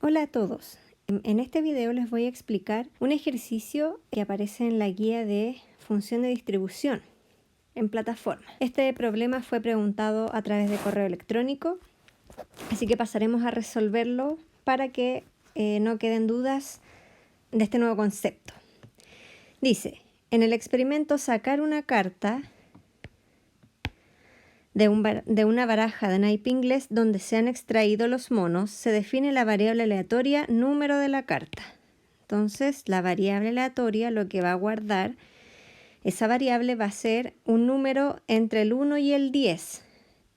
Hola a todos. En este video les voy a explicar un ejercicio que aparece en la guía de función de distribución en plataforma. Este problema fue preguntado a través de correo electrónico, así que pasaremos a resolverlo para que no queden dudas de este nuevo concepto. Dice, en el experimento sacar una carta de una baraja de naipe inglés donde se han extraído los monos, se define la variable aleatoria número de la carta. Entonces, la variable aleatoria lo que va a guardar, esa variable va a ser un número entre el 1 y el 10.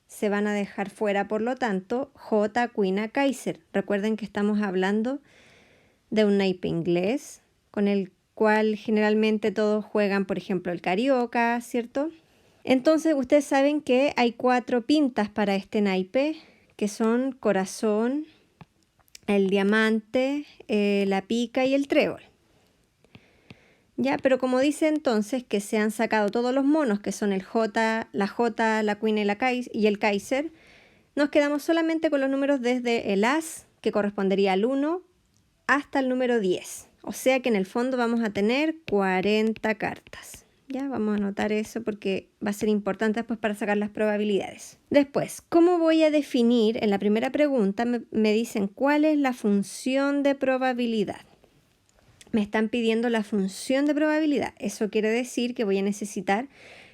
Se van a dejar fuera, por lo tanto, J, Queen, Kaiser. Recuerden que estamos hablando de un naipe inglés, con el cual generalmente todos juegan, por ejemplo, el carioca, ¿cierto? Entonces ustedes saben que hay 4 pintas para este naipe, que son corazón, el diamante, la pica y el trébol. Ya, pero como dice entonces que se han sacado todos los monos, que son el J, la Queen y el Kaiser, nos quedamos solamente con los números desde el As, que correspondería al 1, hasta el número 10. O sea que en el fondo vamos a tener 40 cartas. Ya, vamos a anotar eso porque va a ser importante después para sacar las probabilidades. Después, ¿cómo voy a definir? En la primera pregunta me dicen cuál es la función de probabilidad. Me están pidiendo la función de probabilidad. Eso quiere decir que voy a necesitar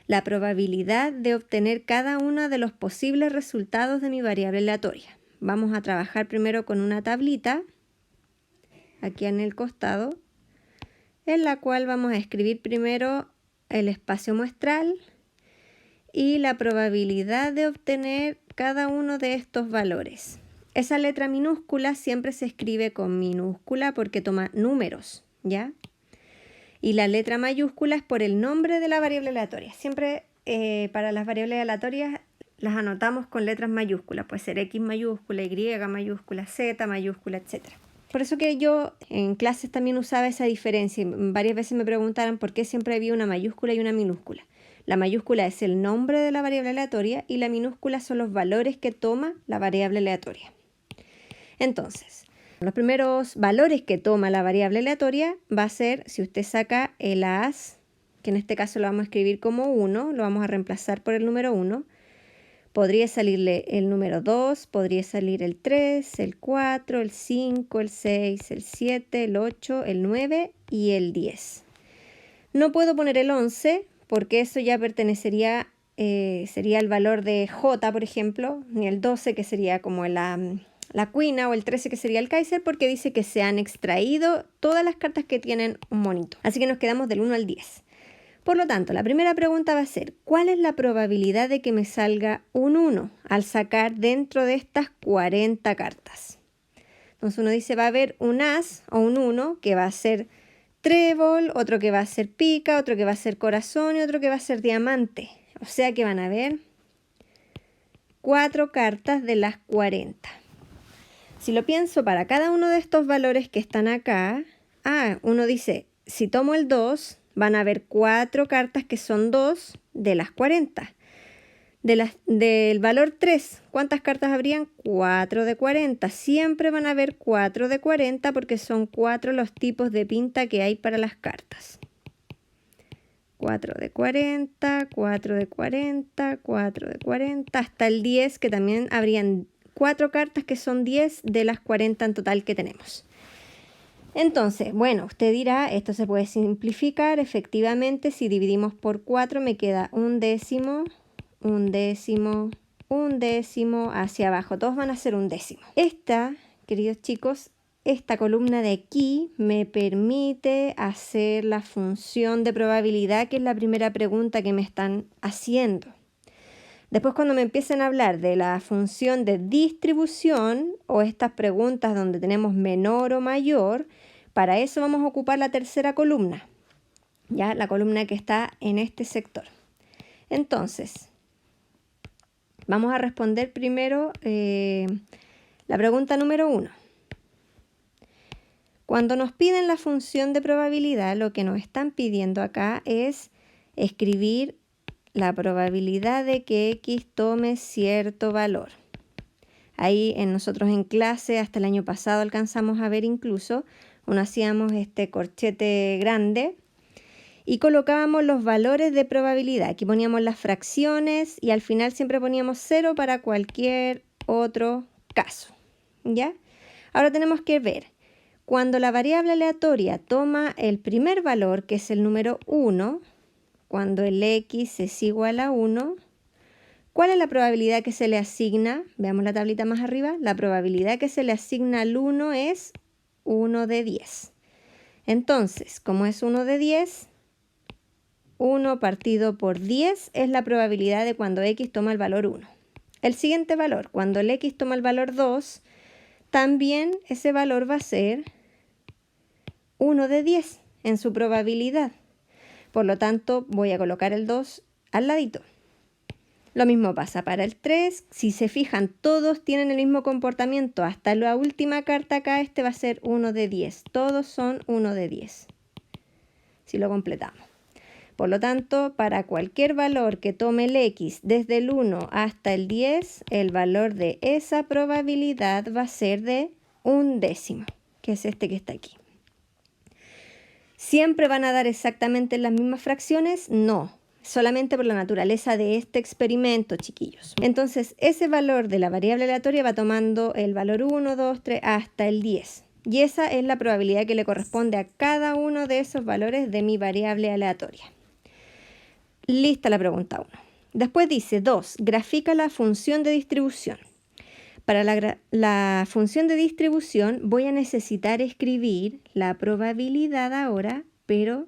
la probabilidad de obtener cada uno de los posibles resultados de mi variable aleatoria. Vamos a trabajar primero con una tablita, aquí en el costado, en la cual vamos a escribir primero el espacio muestral y la probabilidad de obtener cada uno de estos valores. Esa letra minúscula siempre se escribe con minúscula porque toma números, ¿ya? Y la letra mayúscula es por el nombre de la variable aleatoria. Siempre para las variables aleatorias las anotamos con letras mayúsculas. Puede ser X mayúscula, Y mayúscula, Z mayúscula, etc. Por eso que yo en clases también usaba esa diferencia. Varias veces me preguntaron por qué siempre había una mayúscula y una minúscula. La mayúscula es el nombre de la variable aleatoria y la minúscula son los valores que toma la variable aleatoria. Entonces, los primeros valores que toma la variable aleatoria va a ser, si usted saca el As, que en este caso lo vamos a escribir como 1, lo vamos a reemplazar por el número 1, podría salirle el número 2, podría salir el 3, el 4, el 5, el 6, el 7, el 8, el 9 y el 10. No puedo poner el 11 porque eso ya pertenecería, sería el valor de J, por ejemplo, ni el 12 que sería como la Queen o el 13 que sería el Kaiser, porque dice que se han extraído todas las cartas que tienen un monito. Así que nos quedamos del 1 al 10. Por lo tanto, la primera pregunta va a ser, ¿cuál es la probabilidad de que me salga un 1 al sacar dentro de estas 40 cartas? Entonces uno dice, va a haber un As o un 1 que va a ser trébol, otro que va a ser pica, otro que va a ser corazón y otro que va a ser diamante. O sea que van a haber 4 cartas de las 40. Si lo pienso para cada uno de estos valores que están acá, uno dice, si tomo el 2, van a haber 4 cartas que son 2 de las 40. Del valor 3, ¿cuántas cartas habrían? 4 de 40. Siempre van a haber 4 de 40 porque son 4 los tipos de pinta que hay para las cartas. 4 de 40, 4 de 40, 4 de 40, hasta el 10, que también habrían 4 cartas que son 10 de las 40 en total que tenemos. Entonces, bueno, usted dirá, esto se puede simplificar. Efectivamente, si dividimos por 4 me queda un décimo, un décimo, un décimo, hacia abajo. Todos van a ser un décimo. Esta, queridos chicos, esta columna de aquí me permite hacer la función de probabilidad, que es la primera pregunta que me están haciendo. Después, cuando me empiecen a hablar de la función de distribución o estas preguntas donde tenemos menor o mayor, para eso vamos a ocupar la tercera columna, ya la columna que está en este sector. Entonces, vamos a responder primero la pregunta número 1. Cuando nos piden la función de probabilidad, lo que nos están pidiendo acá es escribir la probabilidad de que X tome cierto valor. Ahí nosotros en clase, hasta el año pasado alcanzamos a ver incluso, hacíamos este corchete grande y colocábamos los valores de probabilidad. Aquí poníamos las fracciones y al final siempre poníamos 0 para cualquier otro caso, ¿ya? Ahora tenemos que ver, cuando la variable aleatoria toma el primer valor, que es el número 1, cuando el x es igual a 1, ¿cuál es la probabilidad que se le asigna? Veamos la tablita más arriba. La probabilidad que se le asigna al 1 es 1 de 10. Entonces, como es 1 de 10, 1 partido por 10 es la probabilidad de cuando x toma el valor 1. El siguiente valor, cuando el x toma el valor 2, también ese valor va a ser 1 de 10 en su probabilidad. Por lo tanto, voy a colocar el 2 al ladito. Lo mismo pasa para el 3. Si se fijan, todos tienen el mismo comportamiento. Hasta la última carta acá, este va a ser 1 de 10. Todos son 1 de 10. Si lo completamos. Por lo tanto, para cualquier valor que tome el x desde el 1 hasta el 10, el valor de esa probabilidad va a ser de 1/10, que es este que está aquí. ¿Siempre van a dar exactamente las mismas fracciones? No, solamente por la naturaleza de este experimento, chiquillos. Entonces, ese valor de la variable aleatoria va tomando el valor 1, 2, 3 hasta el 10. Y esa es la probabilidad que le corresponde a cada uno de esos valores de mi variable aleatoria. Lista la pregunta 1. Después dice 2. Grafica la función de distribución. Para la función de distribución voy a necesitar escribir la probabilidad ahora, pero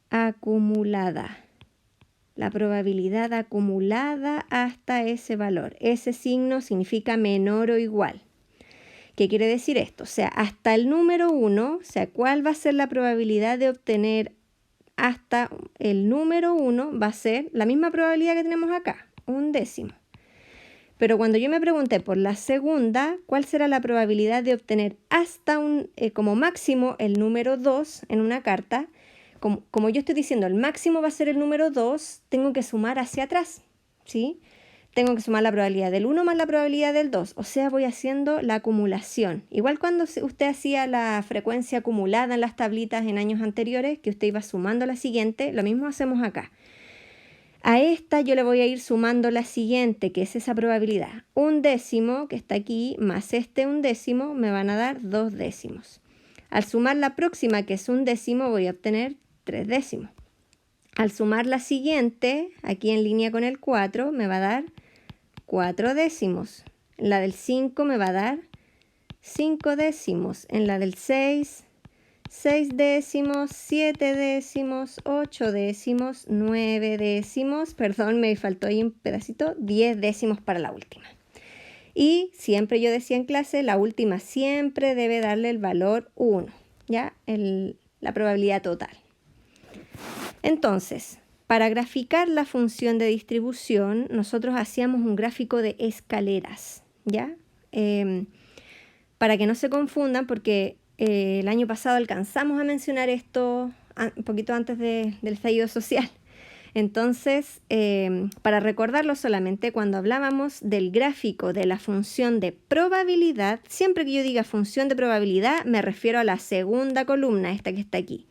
acumulada. La probabilidad acumulada hasta ese valor. Ese signo significa menor o igual. ¿Qué quiere decir esto? O sea, hasta el número 1, o sea, ¿cuál va a ser la probabilidad de obtener hasta el número 1? Va a ser la misma probabilidad que tenemos acá, 1/10. Pero cuando yo me pregunté por la segunda, ¿cuál será la probabilidad de obtener hasta como máximo el número 2 en una carta? Como yo estoy diciendo, el máximo va a ser el número 2, tengo que sumar hacia atrás, ¿sí? Tengo que sumar la probabilidad del 1 más la probabilidad del 2, o sea, voy haciendo la acumulación. Igual cuando usted hacía la frecuencia acumulada en las tablitas en años anteriores, que usted iba sumando la siguiente, lo mismo hacemos acá. A esta yo le voy a ir sumando la siguiente, que es esa probabilidad. 1/10, que está aquí, más este 1/10, me van a dar 2/10. Al sumar la próxima, que es 1/10, voy a obtener 3/10. Al sumar la siguiente, aquí en línea con el 4, me va a dar 4/10. En la del 5 me va a dar 5/10. En la del 6, 6/10, 7/10, 8/10, 9/10, perdón, me faltó ahí un pedacito, 10/10 para la última. Y siempre yo decía en clase, la última siempre debe darle el valor 1, ¿ya? La probabilidad total. Entonces, para graficar la función de distribución, nosotros hacíamos un gráfico de escaleras, ¿ya? Para que no se confundan, porque el año pasado alcanzamos a mencionar esto un poquito antes del estallido social. Entonces, para recordarlo solamente, cuando hablábamos del gráfico de la función de probabilidad, siempre que yo diga función de probabilidad, me refiero a la segunda columna, esta que está aquí.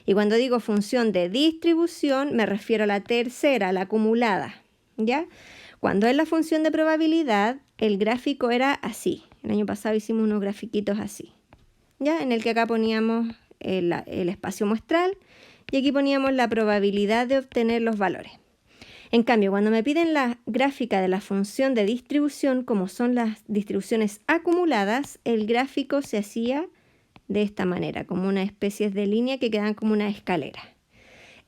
Y cuando digo función de distribución, me refiero a la tercera, la acumulada, ¿ya? Cuando es la función de probabilidad, el gráfico era así. El año pasado hicimos unos grafiquitos así, ¿ya? En el que acá poníamos el espacio muestral y aquí poníamos la probabilidad de obtener los valores. En cambio, cuando me piden la gráfica de la función de distribución, como son las distribuciones acumuladas, el gráfico se hacía de esta manera, como una especie de línea que quedan como una escalera.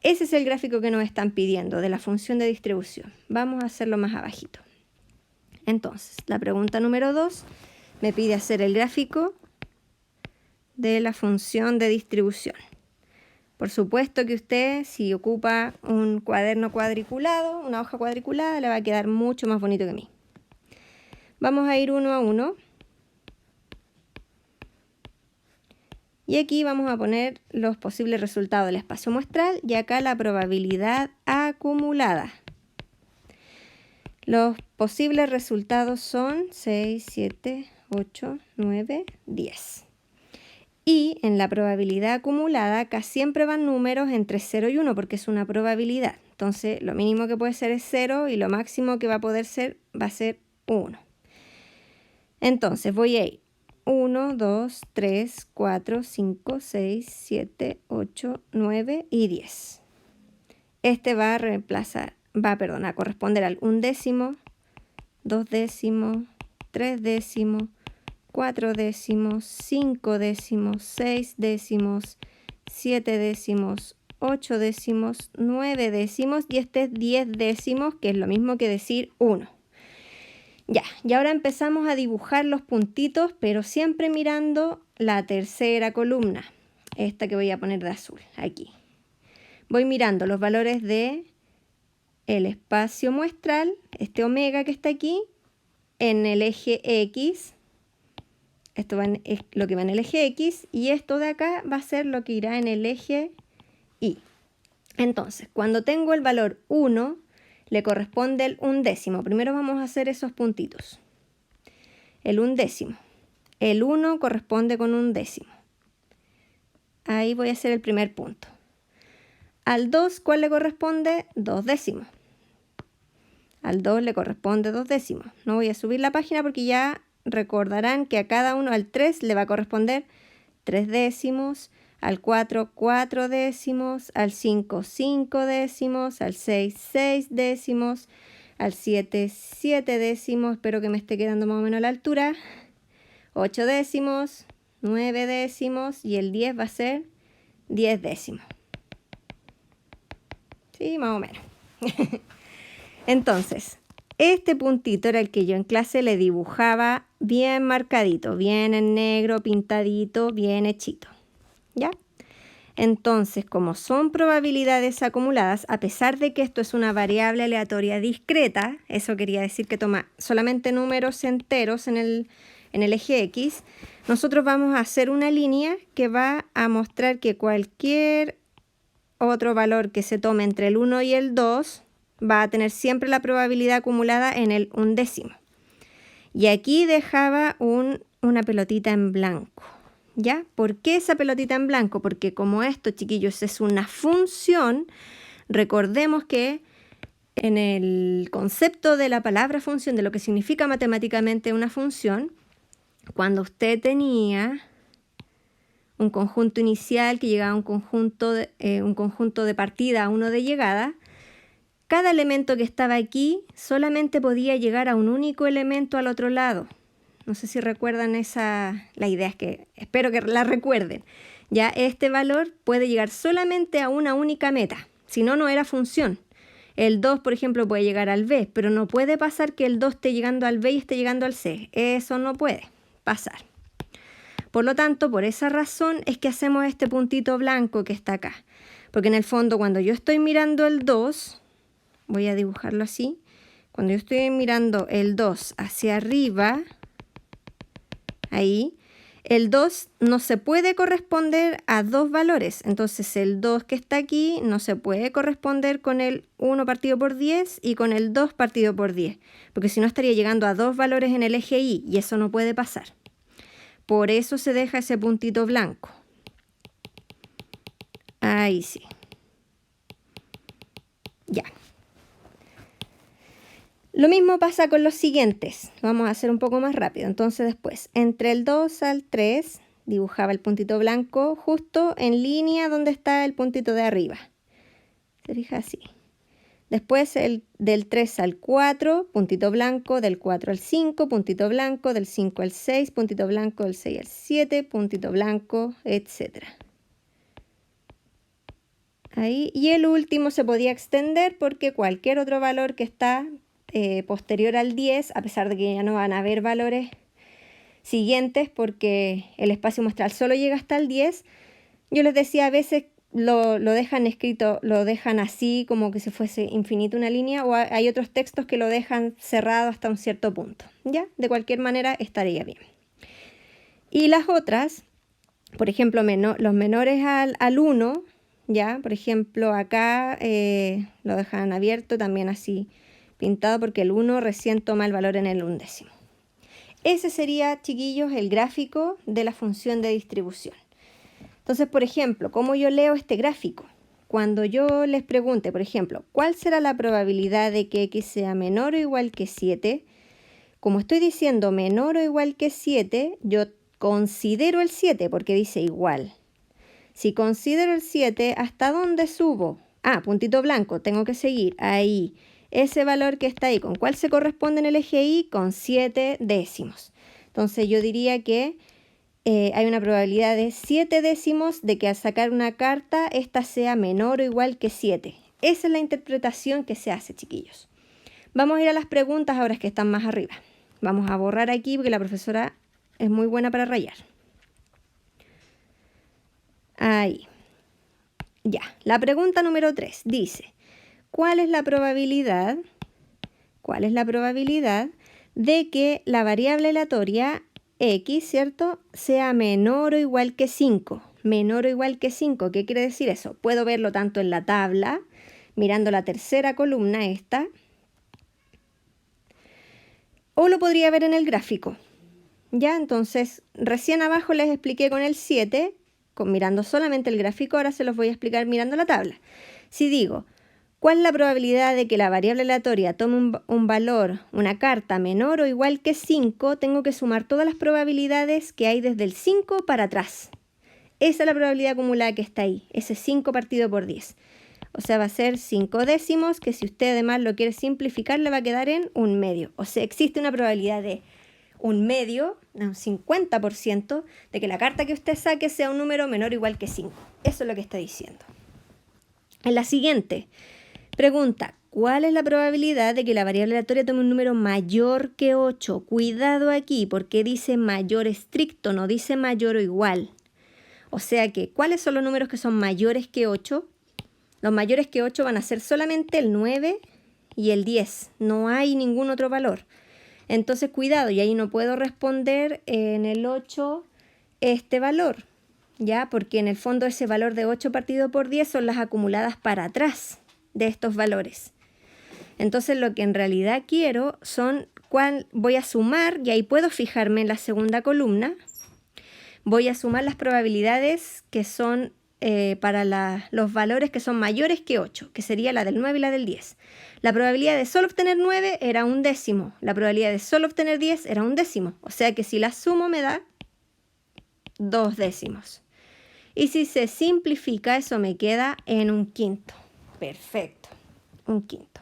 Ese es el gráfico que nos están pidiendo de la función de distribución. Vamos a hacerlo más abajito. Entonces, la pregunta número 2 me pide hacer el gráfico de la función de distribución. Por supuesto que usted, si ocupa un cuaderno cuadriculado, una hoja cuadriculada, le va a quedar mucho más bonito que a mí. Vamos a ir uno a uno. Y aquí vamos a poner los posibles resultados del espacio muestral y acá la probabilidad acumulada. Los posibles resultados son 6, 7, 8, 9, 10. Y en la probabilidad acumulada acá siempre van números entre 0 y 1 porque es una probabilidad. Entonces lo mínimo que puede ser es 0 y lo máximo que va a poder ser va a ser 1. Entonces voy a ir 1, 2, 3, 4, 5, 6, 7, 8, 9 y 10. Este va a corresponder al 1 décimo, 2 décimos, 3 décimos, 4 décimos, 5 décimos, 6 décimos, 7 décimos, 8 décimos, 9 décimos y este es 10 décimos, que es lo mismo que decir 1. Ya, y ahora empezamos a dibujar los puntitos, pero siempre mirando la tercera columna, esta que voy a poner de azul, aquí. Voy mirando los valores de el espacio muestral, este omega que está aquí, en el eje X. Esto es lo que va en el eje X y esto de acá va a ser lo que irá en el eje Y. Entonces, cuando tengo el valor 1, le corresponde el 1 décimo. Primero vamos a hacer esos puntitos. El 1 décimo. El 1 corresponde con 1 décimo. Ahí voy a hacer el primer punto. Al 2, ¿cuál le corresponde? 2 décimos. Al 2 le corresponde 2 décimos. No voy a subir la página porque ya recordarán que a cada uno, al 3 le va a corresponder 3 décimos, al 4, 4 décimos, al 5, 5 décimos, al 6, 6 décimos, al 7, 7 décimos, espero que me esté quedando más o menos a la altura, 8 décimos, 9 décimos y el 10 va a ser 10 décimos. Sí, más o menos. Entonces, este puntito era el que yo en clase le dibujaba bien marcadito, bien en negro, pintadito, bien hechito. ¿Ya? Entonces, como son probabilidades acumuladas, a pesar de que esto es una variable aleatoria discreta, eso quería decir que toma solamente números enteros en el eje X, nosotros vamos a hacer una línea que va a mostrar que cualquier otro valor que se tome entre el 1 y el 2 va a tener siempre la probabilidad acumulada en el 1 décimo. Y aquí dejaba una pelotita en blanco. ¿Ya? ¿Por qué esa pelotita en blanco? Porque como esto, chiquillos, es una función, recordemos que en el concepto de la palabra función, de lo que significa matemáticamente una función, cuando usted tenía un conjunto inicial que llegaba a un conjunto de partida a uno de llegada, cada elemento que estaba aquí solamente podía llegar a un único elemento al otro lado. No sé si recuerdan la idea, es que espero que la recuerden. Ya este valor puede llegar solamente a una única meta, si no, no era función. El 2, por ejemplo, puede llegar al B, pero no puede pasar que el 2 esté llegando al B y esté llegando al C. Eso no puede pasar. Por lo tanto, por esa razón es que hacemos este puntito blanco que está acá. Porque en el fondo, cuando yo estoy mirando el 2, voy a dibujarlo así, cuando yo estoy mirando el 2 hacia arriba, ahí, el 2 no se puede corresponder a dos valores. Entonces el 2 que está aquí no se puede corresponder con el 1 partido por 10 y con el 2 partido por 10. Porque si no estaría llegando a dos valores en el eje Y y eso no puede pasar. Por eso se deja ese puntito blanco. Ahí sí. Ya. Lo mismo pasa con los siguientes. Vamos a hacer un poco más rápido. Entonces después, entre el 2 al 3, dibujaba el puntito blanco justo en línea donde está el puntito de arriba. Se fija así. Después del 3 al 4, puntito blanco, del 4 al 5, puntito blanco, del 5 al 6, puntito blanco, del 6 al 7, puntito blanco, etc. Ahí. Y el último se podía extender porque cualquier otro valor que está posterior al 10, a pesar de que ya no van a haber valores siguientes porque el espacio muestral solo llega hasta el 10, yo les decía a veces lo dejan escrito, lo dejan así como que si fuese infinito una línea, o hay otros textos que lo dejan cerrado hasta un cierto punto. ¿Ya? De cualquier manera estaría bien. Y las otras, por ejemplo, los menores al 1, ¿ya? Por ejemplo, acá lo dejan abierto también así pintado porque el 1 recién toma el valor en el undécimo. Ese sería, chiquillos, el gráfico de la función de distribución. Entonces, por ejemplo, ¿cómo yo leo este gráfico? Cuando yo les pregunte, por ejemplo, ¿cuál será la probabilidad de que x sea menor o igual que 7? Como estoy diciendo menor o igual que 7, yo considero el 7 porque dice igual. Si considero el 7, ¿hasta dónde subo? Ah, puntito blanco, tengo que seguir ahí. Ese valor que está ahí, ¿con cuál se corresponde en el eje Y? Con 7 décimos. Entonces yo diría que hay una probabilidad de 7 décimos de que al sacar una carta, esta sea menor o igual que 7. Esa es la interpretación que se hace, chiquillos. Vamos a ir a las preguntas ahora que están más arriba. Vamos a borrar aquí porque la profesora es muy buena para rayar. Ahí. Ya, la pregunta número 3 dice, ¿cuál es la probabilidad de que la variable aleatoria x, ¿cierto?, sea menor o igual que 5? Menor o igual que 5, ¿qué quiere decir eso? Puedo verlo tanto en la tabla, mirando la tercera columna esta, o lo podría ver en el gráfico. Ya, entonces, recién abajo les expliqué con el 7, mirando solamente el gráfico, ahora se los voy a explicar mirando la tabla. Si digo, ¿cuál es la probabilidad de que la variable aleatoria tome un valor, una carta menor o igual que 5? Tengo que sumar todas las probabilidades que hay desde el 5 para atrás. Esa es la probabilidad acumulada que está ahí, ese 5 partido por 10. O sea, va a ser 5 décimos, que si usted además lo quiere simplificar, le va a quedar en 1/2. O sea, existe una probabilidad de 1/2, un 50%, de que la carta que usted saque sea un número menor o igual que 5. Eso es lo que está diciendo. En la siguiente pregunta, ¿cuál es la probabilidad de que la variable aleatoria tome un número mayor que 8? Cuidado aquí, porque dice mayor estricto, no dice mayor o igual. O sea que, ¿cuáles son los números que son mayores que 8? Los mayores que 8 van a ser solamente el 9 y el 10. No hay ningún otro valor. Entonces, cuidado, y ahí no puedo responder en el 8 este valor, ¿ya? Porque en el fondo ese valor de 8 partido por 10 son las acumuladas para atrás de estos valores. Entonces, lo que en realidad quiero son, voy a sumar, y ahí puedo fijarme en la segunda columna, voy a sumar las probabilidades que son para los valores que son mayores que 8, que sería la del 9 y la del 10. La probabilidad de solo obtener 9 era 1/10. La probabilidad de solo obtener 10 era 1/10. O sea que si las sumo me da 2 décimos. Y si se simplifica, eso me queda en 1/5. Perfecto. 1/5.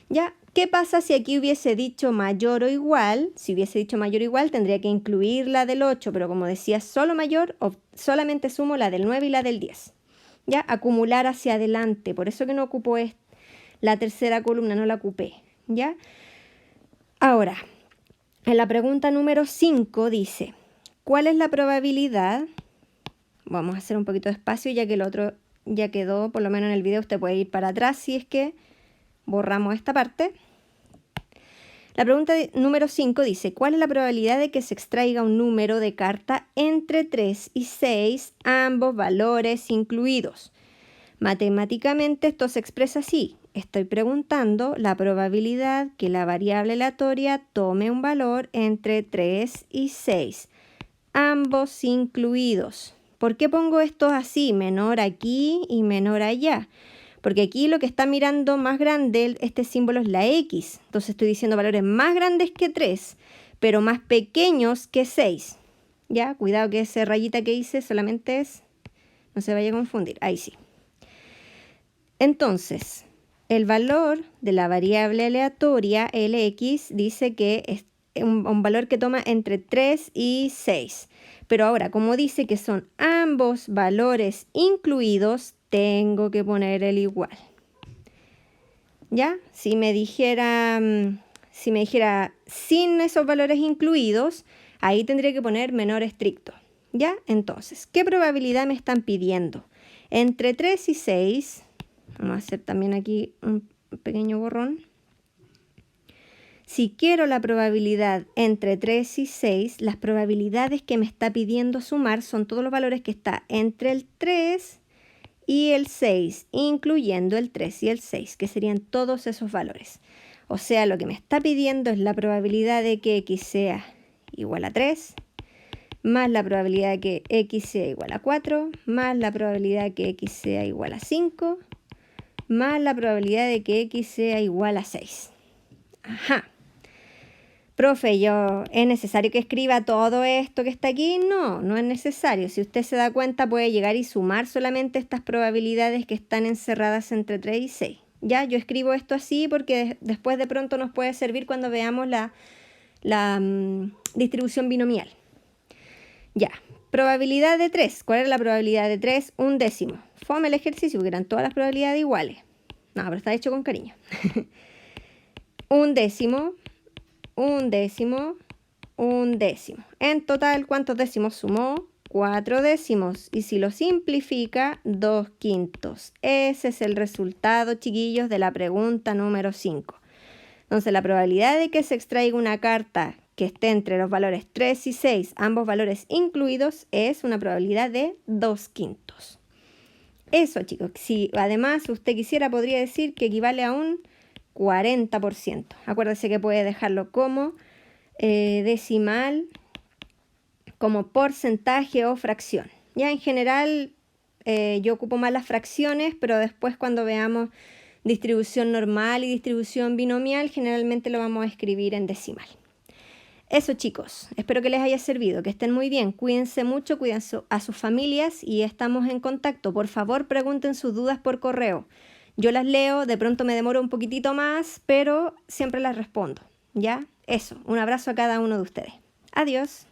¿Ya? ¿Qué pasa si aquí hubiese dicho mayor o igual? Si hubiese dicho mayor o igual, tendría que incluir la del 8, pero como decía solo mayor, solamente sumo la del 9 y la del 10. ¿Ya? Acumular hacia adelante. Por eso que no ocupo la tercera columna, no la ocupé. ¿Ya? Ahora, en la pregunta número 5 dice, ¿cuál es la probabilidad? Vamos a hacer un poquito de espacio ya que el otro ya quedó, por lo menos en el video usted puede ir para atrás si es que borramos esta parte. La pregunta número 5 dice, ¿cuál es la probabilidad de que se extraiga un número de carta entre 3 y 6, ambos valores incluidos? Matemáticamente esto se expresa así. Estoy preguntando la probabilidad que la variable aleatoria tome un valor entre 3 y 6, ambos incluidos. ¿Por qué pongo esto así? Menor aquí y menor allá. Porque aquí lo que está mirando más grande, este símbolo es la X. Entonces estoy diciendo valores más grandes que 3, pero más pequeños que 6. ¿Ya? Cuidado que esa rayita que hice solamente es, no se vaya a confundir. Ahí sí. Entonces, el valor de la variable aleatoria, Lx, dice que es un valor que toma entre 3 y 6. Pero ahora, como dice que son ambos valores incluidos, tengo que poner el igual. ¿Ya? Si me dijera sin esos valores incluidos, ahí tendría que poner menor estricto. ¿Ya? Entonces, ¿qué probabilidad me están pidiendo? Entre 3 y 6, vamos a hacer también aquí un pequeño borrón. Si quiero la probabilidad entre 3 y 6, las probabilidades que me está pidiendo sumar son todos los valores que está entre el 3 y el 6, incluyendo el 3 y el 6, que serían todos esos valores. O sea, lo que me está pidiendo es la probabilidad de que x sea igual a 3, más la probabilidad de que x sea igual a 4, más la probabilidad de que x sea igual a 5, más la probabilidad de que x sea igual a 6. Ajá. Profe, ¿es necesario que escriba todo esto que está aquí? No, no es necesario. Si usted se da cuenta, puede llegar y sumar solamente estas probabilidades que están encerradas entre 3 y 6. Ya, yo escribo esto así porque después de pronto nos puede servir cuando veamos la distribución binomial. Ya, probabilidad de 3. ¿Cuál es la probabilidad de 3? 1/10. Fome el ejercicio porque eran todas las probabilidades iguales. No, pero está hecho con cariño. 1/10. 1/10, 1/10. En total, ¿cuántos décimos sumó? 4 décimos. Y si lo simplifica, 2/5. Ese es el resultado, chiquillos, de la pregunta número 5. Entonces, la probabilidad de que se extraiga una carta que esté entre los valores 3 y 6, ambos valores incluidos, es una probabilidad de 2/5. Eso, chicos. Si además usted quisiera, podría decir que equivale a un 40%. Acuérdese que puede dejarlo como decimal, como porcentaje o fracción. Ya en general yo ocupo más las fracciones, pero después cuando veamos distribución normal y distribución binomial, generalmente lo vamos a escribir en decimal. Eso, chicos, espero que les haya servido, que estén muy bien, cuídense mucho, cuiden a sus familias y estamos en contacto. Por favor, pregunten sus dudas por correo. Yo las leo, de pronto me demoro un poquitito más, pero siempre las respondo. ¿Ya? Eso, un abrazo a cada uno de ustedes. Adiós.